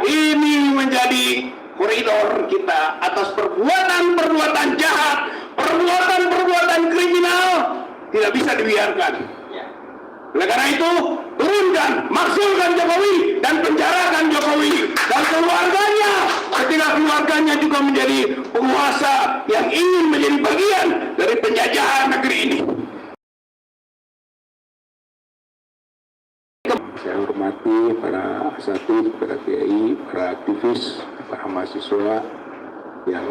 Ini menjadi koridor kita atas perbuatan-perbuatan jahat, perbuatan-perbuatan kriminal tidak bisa dibiarkan. Oleh karena itu, turunkan, maksulkan Jokowi dan penjarakan Jokowi dan keluarganya, ketika keluarganya juga menjadi penguasa yang ingin menjadi bagian dari penjajahan negeri ini. Saya hormati para asatidz, para kiai, para aktivis, para mahasiswa yang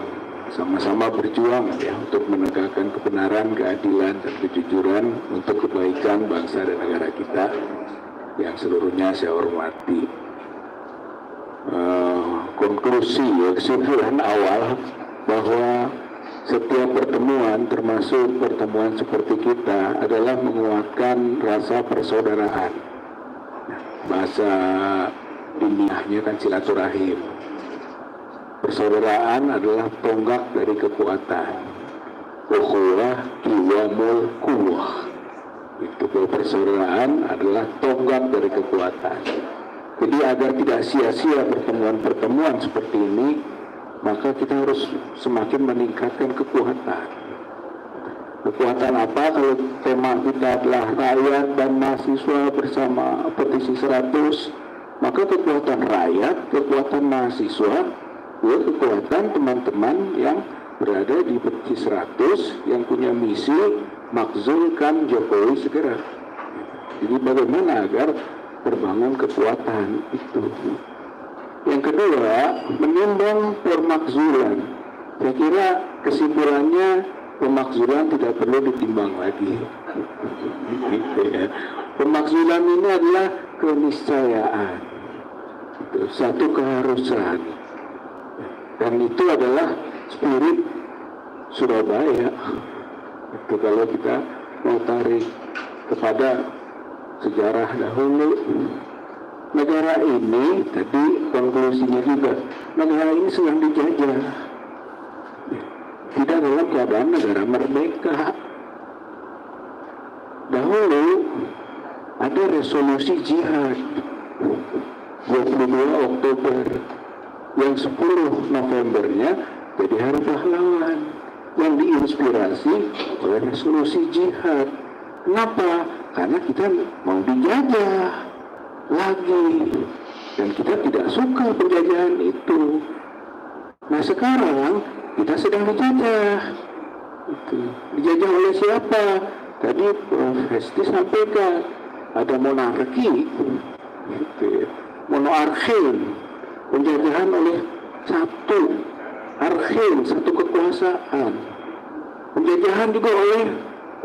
sama-sama berjuang ya untuk menegakkan kebenaran, keadilan, dan kejujuran untuk kebaikan bangsa dan negara kita yang seluruhnya saya hormati. Konklusi, kesimpulan awal bahwa setiap pertemuan, termasuk pertemuan seperti kita, adalah menguatkan rasa persaudaraan. Bahasa ilmiahnya kan silaturahim. Persaudaraan adalah tonggak dari kekuatan. Ukhuwah qiwamul quwwah. Itu persaudaraan adalah tonggak dari kekuatan. Jadi agar tidak sia-sia pertemuan-pertemuan seperti ini, maka kita harus semakin meningkatkan kekuatan. Kekuatan apa? Kalau tema kita adalah rakyat dan mahasiswa bersama petisi 100, maka kekuatan rakyat, kekuatan mahasiswa, ya, kekuatan teman-teman yang berada di petisi 100 yang punya misi makzulkan Jokowi segera. Jadi bagaimana agar terbangun kekuatan itu. Yang kedua, menimbang pemakzulan. Saya kira kesimpulannya pemakzulan tidak perlu ditimbang lagi. Pemakzulan ini adalah keniscayaan, satu keharusan, dan itu adalah spirit Surabaya. Itu kalau kita mau tarik kepada sejarah dahulu, negara ini tadi konklusinya juga, negara ini sedang dijajah, tidak dalam keadaan negara merdeka. Dahulu ada resolusi jihad 22 Oktober yang 10 Novembernya jadi Hari Pahlawan yang diinspirasi oleh resolusi jihad. Kenapa? Karena kita mau dijajah lagi dan kita tidak suka penjajahan itu. Nah sekarang kita sedang dijajah. Dijajah oleh siapa? Tadi Prof. Hesti sampaikan ada monarki, monoarkin, penjajahan oleh satu arkin, satu kekuasaan, penjajahan juga oleh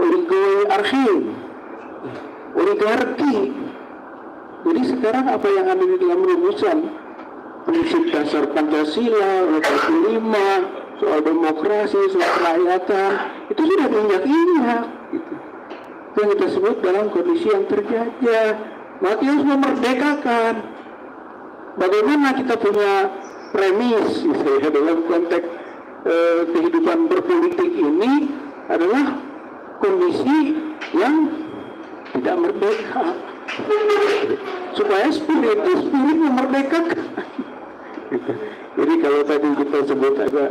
oligarki. Jadi sekarang apa yang ada di dalam rumusan prinsip dasar Pancasila, oleh 45, soal demokrasi, soal kerakyatan, itu sudah diinjak-injak. Gitu. Itu yang kita sebut dalam kondisi yang terjajah. Maka harus memerdekakan. Bagaimana kita punya premis gitu ya, dalam konteks kehidupan berpolitik ini adalah kondisi yang tidak merdeka. Supaya spirit memerdekakan. Jadi kalau tadi kita sebut ada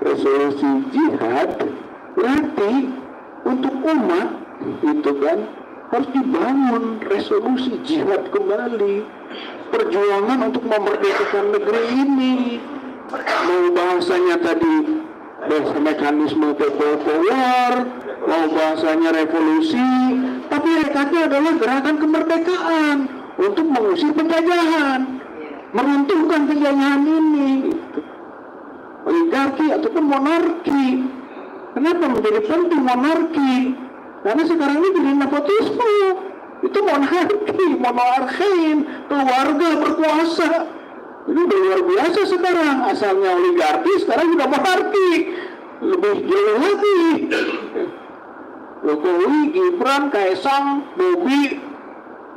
resolusi jihad, berarti untuk umat itu kan harus dibangun resolusi jihad kembali, perjuangan untuk memerdekakan negeri ini. Mau bahasanya tadi bahasa mekanisme people power, mau bahasanya revolusi, tapi rekatnya adalah gerakan kemerdekaan untuk mengusir penjajahan, meruntuhkan penjajahan ini, oligarki ataupun monarki. Kenapa menjadi penting monarki? Karena sekarang ini jadi nepotisme, itu monarki, monarkin, keluarga berkuasa. Ini udah luar biasa sekarang, asalnya oligarki, sekarang sudah monarki, lebih jauh lagi. Jokowi, Gibran, Kaesang, Bobi,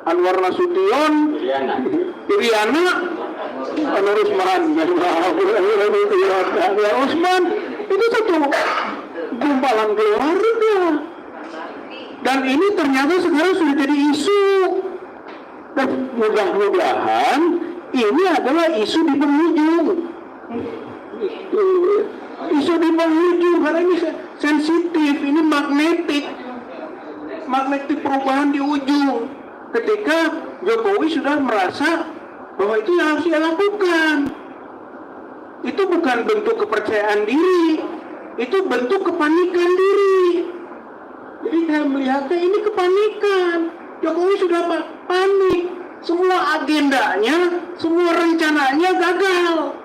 Anwar Nasution, Iriana, Anwar Usman, Usman, itu satu gumpalan keluarga. Dan ini ternyata sekarang sudah jadi isu. Dan mudah-mudahan ini adalah isu di penghujung. Isu di penghujung karena ini sensitif, ini magnetik perubahan di ujung. Ketika Jokowi sudah merasa bahwa itu yang harus dia lakukan. Itu bukan bentuk kepercayaan diri, itu bentuk kepanikan diri. Jadi saya melihatnya ini kepanikan. Jokowi sudah panik, semua agendanya, semua rencananya gagal.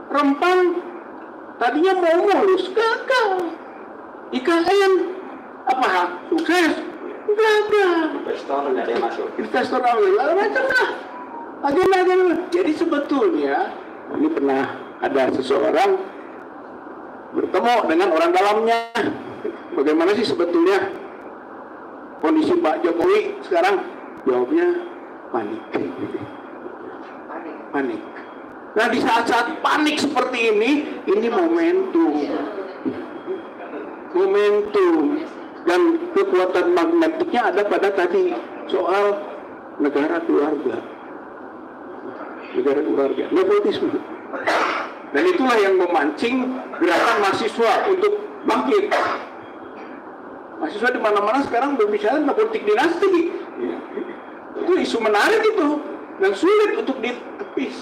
Rempang tadinya mau mulus, gagal. IKN apa sukses, gagal. Investor awal macam lah. Agenda. Jadi sebetulnya ini pernah ada seseorang bertemu dengan orang dalamnya. Bagaimana sih sebetulnya kondisi Pak Jokowi sekarang? Jawabnya panik. Panik. Nah di saat-saat panik seperti ini momentum dan kekuatan magnetiknya ada pada tadi soal negara keluarga, nepotisme. Dan itulah yang memancing gerakan mahasiswa untuk bangkit. Mahasiswa di mana-mana sekarang berbicara tentang politik dinasti. Itu isu menarik itu dan sulit untuk ditepis.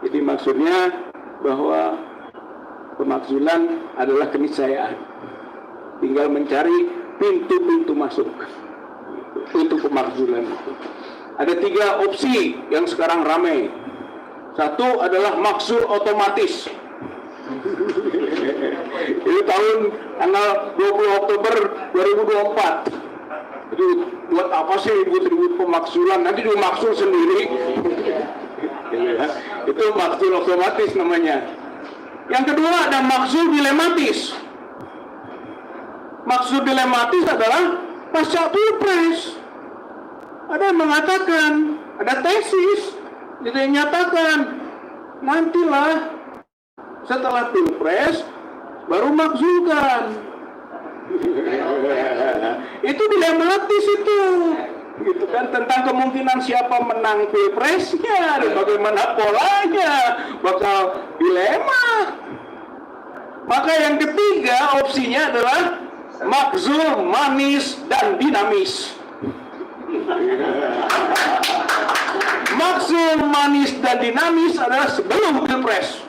Jadi maksudnya bahwa pemakzulan adalah keniscayaan. Tinggal mencari pintu-pintu masuk untuk pemakzulan itu. Ada 3 opsi yang sekarang ramai. Satu adalah makzul otomatis. Ini tahun tanggal 20 Oktober 2024. Jadi buat apa sih ribut-ribut pemakzulan? Nanti dia makzul sendiri. Itu makzul otomatis namanya. Yang kedua ada makzul dilematis. Makzul dilematis adalah pasca pilpres. Ada yang mengatakan, ada tesis, jadi yang nyatakan nantilah setelah pilpres baru makzulkan. Itu dilematis itu, gitu kan, tentang kemungkinan siapa menang pilpresnya dan bagaimana polanya, bakal dilema. Maka yang ketiga opsinya adalah makzul manis dan dinamis. Makzul manis dan dinamis adalah sebelum pilpres.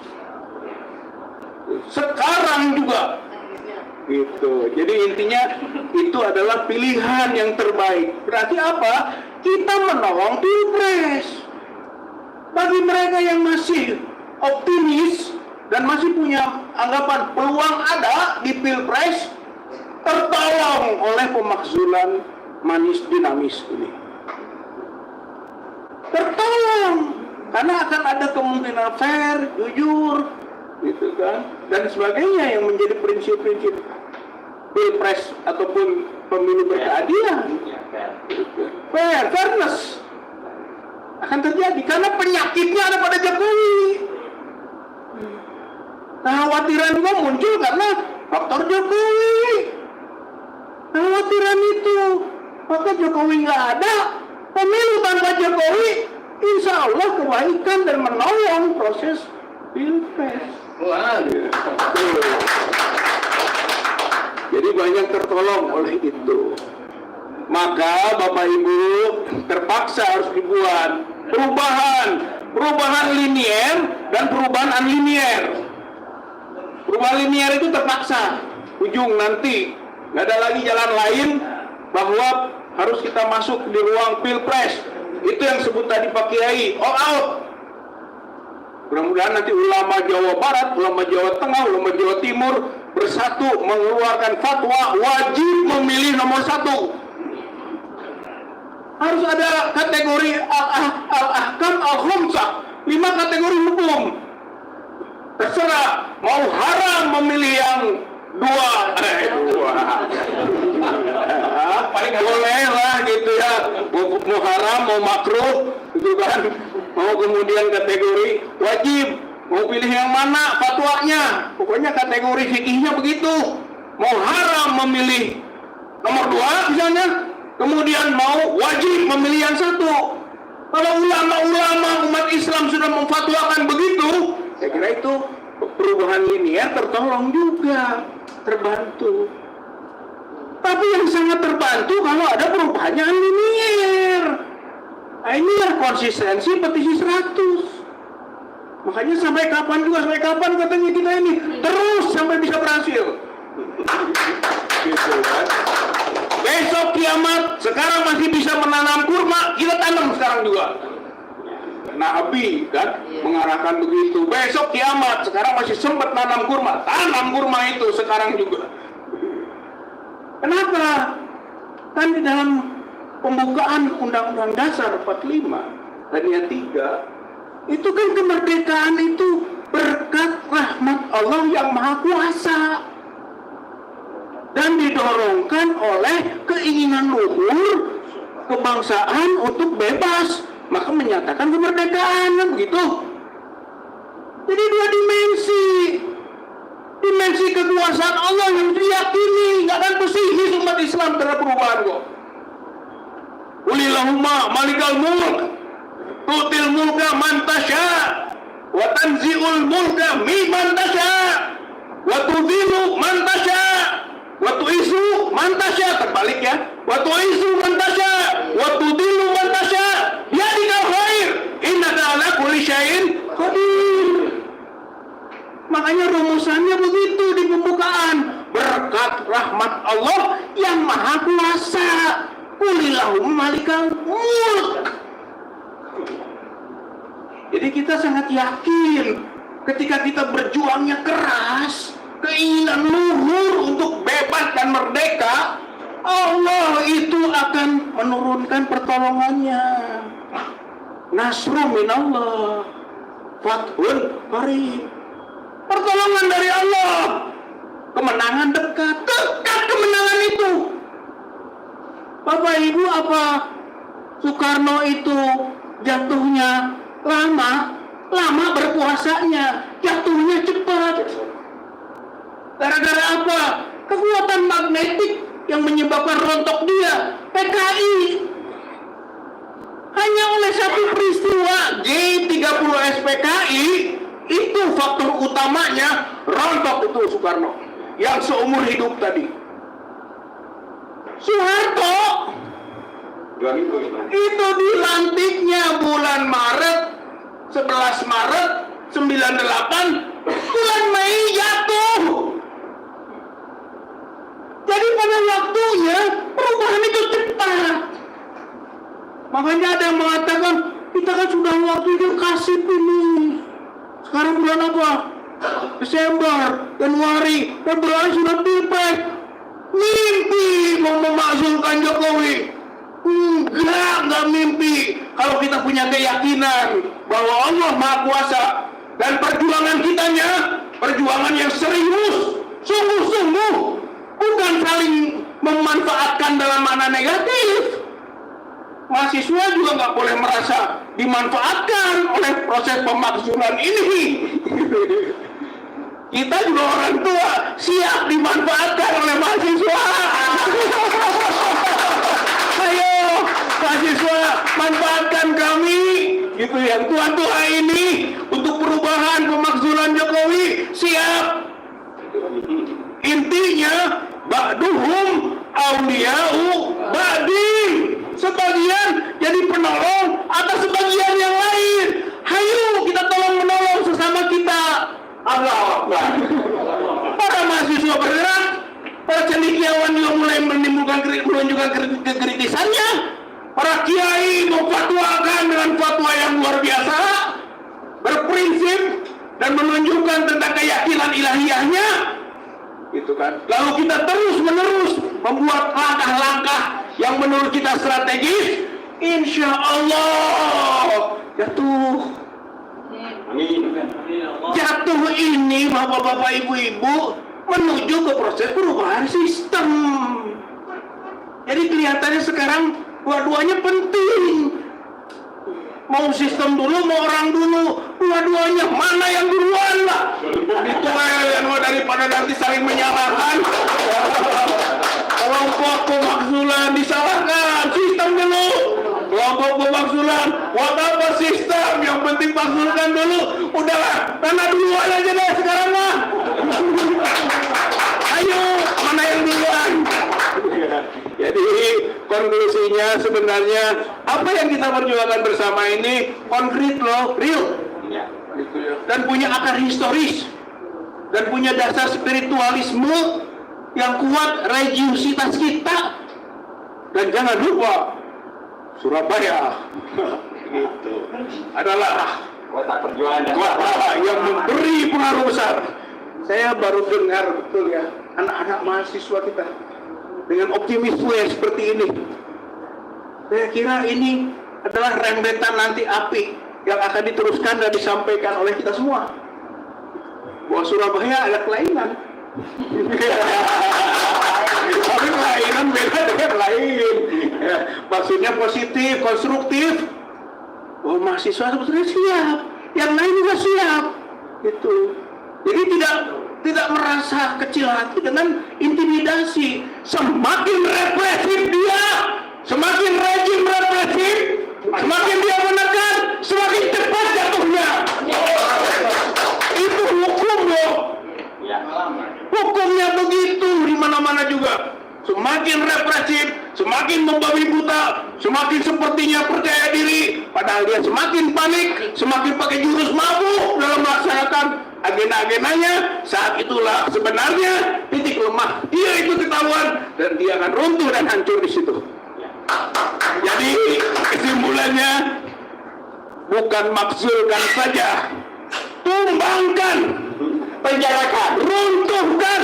Sekarang juga. Gitu. Jadi intinya itu adalah pilihan yang terbaik. Berarti apa? Kita menolong pilpres. Bagi mereka yang masih optimis dan masih punya anggapan peluang ada di pilpres, tertolong oleh pemakzulan manis dinamis ini. Tertolong karena akan ada kemungkinan fair, jujur, gitu kan, dan sebagainya yang menjadi prinsip-prinsip pilpres ataupun pemilu berkeadilan. Fairness akan terjadi karena penyakitnya ada pada Jokowi. Kekhawatiran juga muncul karena faktor Jokowi. Kekhawatiran itu, maka Jokowi nggak ada, pemilu tanpa Jokowi, insya Allah kebaikan dan menolong proses pilpres. Jadi banyak tertolong oleh itu. Maka Bapak Ibu terpaksa harus dibuat perubahan linier dan perubahan unlinier. Perubahan linier itu terpaksa, ujung nanti nggak ada lagi jalan lain bahwa harus kita masuk di ruang pilpres. Itu yang sebut tadi Pak Kiai, all out. Mudah-mudahan nanti ulama Jawa Barat, ulama Jawa Tengah, ulama Jawa Timur bersatu mengeluarkan fatwa wajib memilih nomor 1. Harus ada kategori al-ahkam al-khumsah, 5 kategori hukum. Terserah mau haram memilih yang 2. Boleh lah gitu ya, mau haram mau makruh gitu kan, mau kemudian kategori wajib, mau pilih yang mana fatwanya, pokoknya kategori fikihnya begitu. Mau haram memilih nomor 2 misalnya, kemudian mau wajib memilih yang satu. Kalau ulama-ulama umat Islam sudah memfatwakan begitu, saya kira itu perubahan linier tertolong juga, terbantu. Tapi yang sangat terbantu kalau ada perubahannya linier. Nah, inilah konsistensi petisi 100. Makanya sampai kapan katanya kita ini terus sampai bisa berhasil. Gitu kan? Besok kiamat, sekarang masih bisa menanam kurma, kita tanam sekarang juga. Nabi kan mengarahkan begitu. Besok kiamat, sekarang masih sempat nanam kurma, tanam kurma itu sekarang juga. Kenapa? Kan di dalam pembukaan Undang-Undang Dasar 45 ayat 3 itu kan kemerdekaan itu berkat rahmat Allah yang Maha Kuasa dan didorongkan oleh keinginan luhur kebangsaan untuk bebas, maka menyatakan kemerdekaan, kan begitu. Jadi dua dimensi kekuasaan Allah yang diyakini, nggak akan pesimis umat Islam terhadap perubahan kok. Qulillahumma malikal mulk tu'til mulka man tasya wa tanzi'ul mulka mimman tasya wa tudhillu man tasya wa tu'izzu man tasya, terbalik ya, wa tu'izzu man tasya wa tudhillu man tasya biyadikal khair innaka ala kulli syai'in qadir. Makanya rumusannya begitu di pembukaan, berkat rahmat Allah yang Maha Kuasa. Qulillahumma malikal mulk. Jadi kita sangat yakin ketika kita berjuangnya keras, keinginan luhur untuk bebas dan merdeka, Allah itu akan menurunkan pertolongannya. Nasru minallah, fathun qarib. Pertolongan dari Allah, kemenangan dekat kemenangan itu. Bapak Ibu, apa Soekarno itu jatuhnya lama berkuasanya, jatuhnya cepat. Gara-gara apa? Kekuatan magnetik yang menyebabkan rontok dia, PKI. Hanya oleh satu peristiwa G30 SPKI itu faktor utamanya rontok itu Soekarno yang seumur hidup tadi. Soeharto itu dilantiknya bulan Maret, 11 Maret 98, bulan Mei jatuh. Jadi pada waktunya perubahan itu cepat. Makanya ada yang mengatakan kita kan sudah waktunya kasih ini. Sekarang bulan apa? Desember, Januari, Februari sudah pilpres. Mimpi mau memakzulkan Jokowi. Enggak mimpi. Kalau kita punya keyakinan bahwa Allah Maha Kuasa dan perjuangan kitanya, perjuangan yang serius, sungguh-sungguh, bukan saling memanfaatkan dalam makna negatif. Mahasiswa juga nggak boleh merasa dimanfaatkan oleh proses pemakzulan ini. Kita juga orang tua siap dimanfaatkan oleh mahasiswa. Ayo mahasiswa, manfaatkan kami, gitu yang tua-tua ini untuk perubahan pemakzulan Jokowi. Siap. Intinya ba'duhum awliya'u ba'din. Sebagian jadi penolong atas sebagian yang lain. Hayu kita tolong menolong sesama kita. Allah Akbar. Para mahasiswa bergerak, para cendekiawan juga mulai menunjukkan kekritisannya. Para kiai memfatwakan dengan fatwa yang luar biasa, berprinsip dan menunjukkan tentang keyakinan ilahiyahnya. Gitu kan. Lalu kita terus-menerus membuat langkah-langkah yang menurut kita strategis, insya Allah jatuh. Jatuh ini bapak-bapak ibu-ibu menuju ke proses perubahan sistem. Jadi kelihatannya sekarang dua-duanya penting. Mau sistem dulu, mau orang dulu, dua-duanya mana yang duluan lah. Itu daripada nanti saling menyalahkan. Kelompok pemakzulan disalahkan, sistem dulu. Kelompok pemakzulan, buat apa sistem? Yang penting makzulkan dulu. Udahlah, karena duluan aja deh sekarang mah. Ayo, mana yang duluan? Jadi konklusinya sebenarnya apa yang kita perjuangkan bersama ini konkret loh, real, dan punya akar historis, dan punya dasar spiritualisme yang kuat, religiusitas kita. Dan jangan lupa Surabaya gitu adalah kota yang memberi pengaruh besar. Saya baru dengar betul ya, anak-anak mahasiswa kita dengan optimisme seperti ini. Saya kira ini adalah rembetan nanti api yang akan diteruskan dan disampaikan oleh kita semua. Bahwa Surabaya ada kelainan. Tapi kelainan beda dengan lain. Ya, maksudnya positif, konstruktif. Bahwa mahasiswa sebetulnya siap, yang lain juga siap. Gitu. Jadi tidak merasa kecil hati dengan intimidasi. Semakin represif dia, semakin rejim represif, semakin dia menekan, semakin cepat jatuhnya. Itu hukum loh. Hukumnya begitu di mana-mana juga. Semakin represif, semakin membabi buta, semakin sepertinya percaya diri, padahal dia semakin panik, semakin pakai jurus mabuk dalam melaksanakan agenda-agendanya. Saat itulah sebenarnya titik lemah dia itu ketahuan, dan dia akan runtuh dan hancur di situ. Jadi kesimpulannya bukan makzulkan saja, tumbangkan, penjarakan, runtuhkan.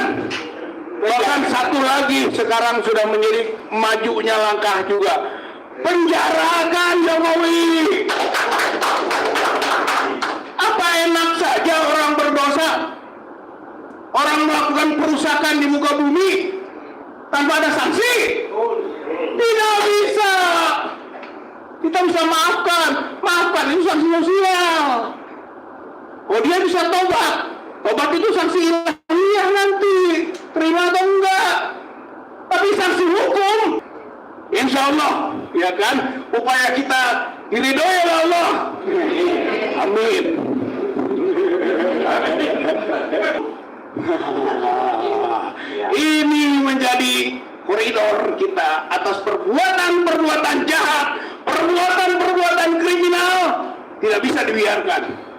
Bahkan satu lagi sekarang sudah menjadi majunya langkah juga, penjarakan Jokowi. Apa enak saja orang berdosa, orang melakukan perusakan di muka bumi tanpa ada sanksi? Tidak bisa. Kita bisa maafkan itu sanksi sosial. Oh, dia bisa tobat itu sanksi ilahiyah nanti, terima atau enggak. Tapi sanksi hukum, insya Allah, ya kan, upaya kita diridhoi oleh Allah. Amin. Ini menjadi koridor kita atas perbuatan-perbuatan jahat, perbuatan-perbuatan kriminal, tidak bisa dibiarkan.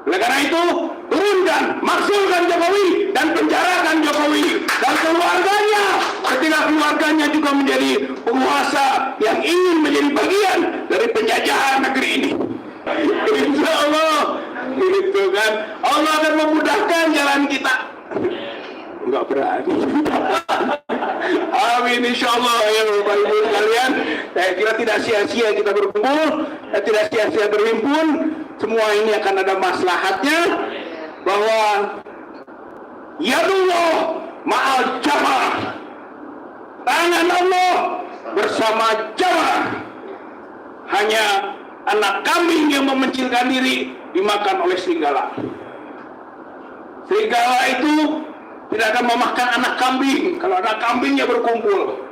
Oleh karena itu, turunkan, makzulkan Jokowi, dan penjarakan Jokowi dan keluarganya, ketika keluarganya juga menjadi penguasa yang ingin menjadi bagian dari penjajahan negeri ini. Insya Allah, gitu kan, Allah akan memudahkan jalan kita. Enggak berani. Amin, insya Allah ya Bapak Ibu sekalian. Saya kira tidak sia-sia kita berkumpul, tidak sia-sia berhimpun. Semua ini akan ada maslahatnya, bahwa yadullah ma'al jamaah, tangan Allah bersama jamaah. Hanya anak kambing yang memencilkan diri dimakan oleh serigala. Serigala itu tidak akan memakan anak kambing kalau anak kambingnya berkumpul.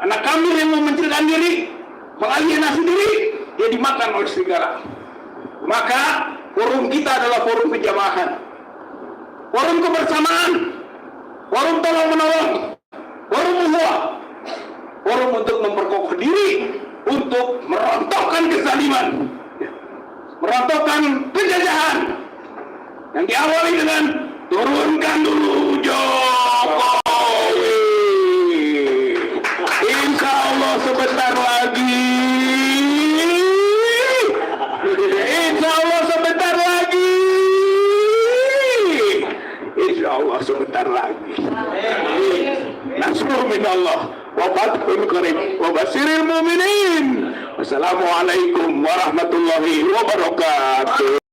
Anak kambing yang memencilkan diri, mengalienasi diri, dia dimakan oleh serigala. Maka forum kita adalah forum kejamahan, forum kebersamaan, forum tolong menolong, forum ukhuwah, forum untuk memperkokoh diri, untuk merontokkan kezaliman, merontokkan penjajahan yang diawali dengan turunkan dulu Jokowi. Insya Allah sebentar lagi. Insya Allah sebentar lagi. Insya Allah sebentar lagi. Nasrul minallah wa fathun qarib wa basyiril mu'minin. Wassalamualaikum warahmatullahi wabarakatuh.